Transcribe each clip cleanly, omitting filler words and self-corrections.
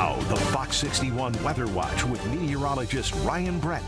Now, the Fox 61 Weather Watch with meteorologist Ryan Bratton.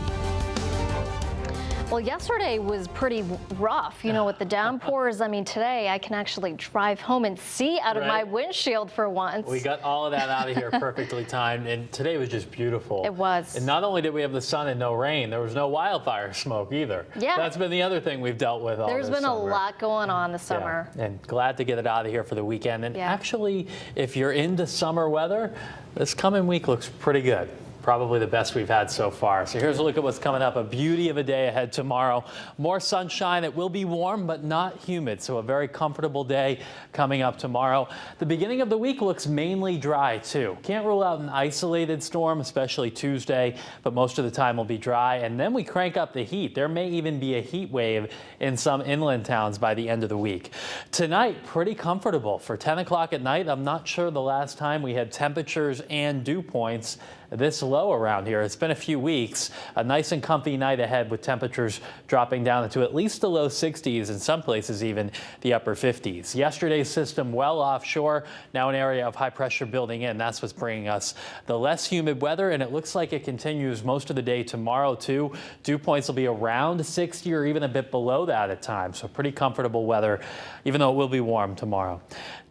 Well, yesterday was pretty rough, with the downpours. I mean, today I can actually drive home and see out of my windshield for once. We got all of that out of here perfectly timed, and today was just beautiful. It was. And not only did we have the sun and no rain, there was no wildfire smoke either. Yeah. That's been the other thing we've dealt with all There's this been summer. A lot going on this summer. Yeah. And glad to get it out of here for the weekend. And actually, if you're into summer weather, this coming week looks pretty good. Probably the best we've had so far. So here's a look at what's coming up. A beauty of a day ahead tomorrow. More sunshine. It will be warm, but not humid. So a very comfortable day coming up tomorrow. The beginning of the week looks mainly dry too. Can't rule out an isolated storm, especially Tuesday, but most of the time will be dry. And then we crank up the heat. There may even be a heat wave in some inland towns by the end of the week. Tonight, pretty comfortable. For 10 o'clock at night, I'm not sure the last time we had temperatures and dew points this low around here. It's been a few weeks. A nice and comfy night ahead with temperatures dropping down into at least the low 60s, in some places even the upper 50s. Yesterday's system well offshore, now an area of high pressure building in. That's what's bringing us the less humid weather, and it looks like it continues most of the day tomorrow too. Dew points will be around 60 or even a bit below that at times, so pretty comfortable weather, even though it will be warm tomorrow.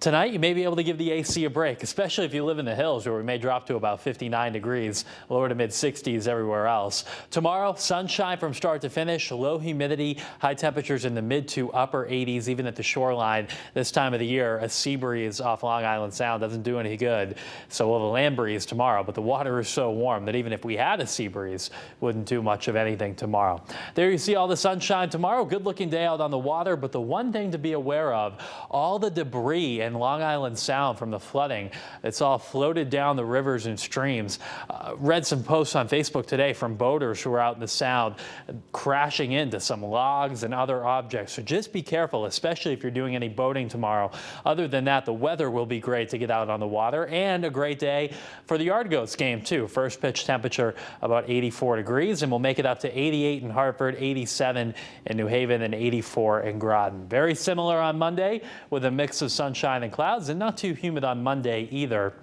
Tonight, you may be able to give the AC a break, especially if you live in the hills where we may drop to about 59 degrees, lower to mid 60s everywhere else. Tomorrow, sunshine from start to finish, low humidity, high temperatures in the mid to upper 80s, even at the shoreline. This time of the year, a sea breeze off Long Island Sound doesn't do any good. So we'll have a land breeze tomorrow, but the water is so warm that even if we had a sea breeze, wouldn't do much of anything tomorrow. There you see all the sunshine tomorrow. Good looking day out on the water, but the one thing to be aware of, all the debris in Long Island Sound from the flooding, it's all floated down the rivers and streams. Read some posts on Facebook today from boaters who were out in the Sound crashing into some logs and other objects. So just be careful, especially if you're doing any boating tomorrow. Other than that, the weather will be great to get out on the water, and a great day for the Argos game too. First pitch temperature about 84 degrees, and we'll make it up to 88 in Hartford, 87 in New Haven, and 84 in Groton. Very similar on Monday with a mix of sunshine and clouds, and not too humid on Monday either.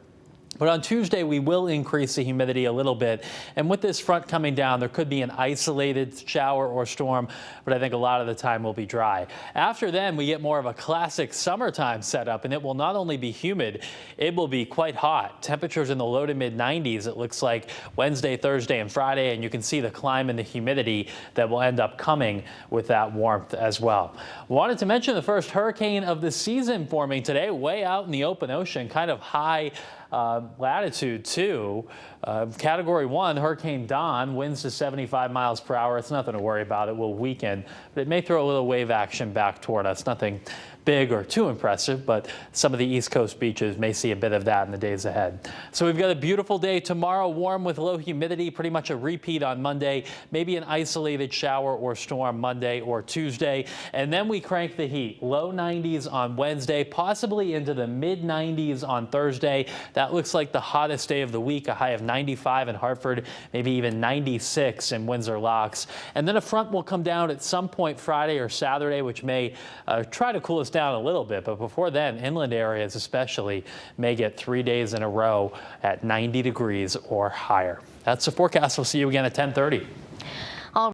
But on Tuesday, we will increase the humidity a little bit. And with this front coming down, there could be an isolated shower or storm, but I think a lot of the time will be dry. After then, we get more of a classic summertime setup, and it will not only be humid, it will be quite hot. Temperatures in the low to mid 90s, it looks like Wednesday, Thursday, and Friday, and you can see the climb in the humidity that will end up coming with that warmth as well. Wanted to mention the first hurricane of the season forming today, way out in the open ocean, kind of high latitude too. Category 1, Hurricane Don, winds to 75 miles per hour. It's nothing to worry about. It will weaken, but it may throw a little wave action back toward us. Nothing big or too impressive, but some of the East Coast beaches may see a bit of that in the days ahead. So we've got a beautiful day tomorrow, warm with low humidity, pretty much a repeat on Monday, maybe an isolated shower or storm Monday or Tuesday, and then we crank the heat. Low 90s on Wednesday, possibly into the mid 90s on Thursday. That looks like the hottest day of the week, a high of 95 in Hartford, maybe even 96 in Windsor Locks. And then a front will come down at some point Friday or Saturday, which may try to cool us down a little bit, but before then, inland areas especially may get 3 days in a row at 90 degrees or higher. That's the forecast. We'll see you again at 10:30.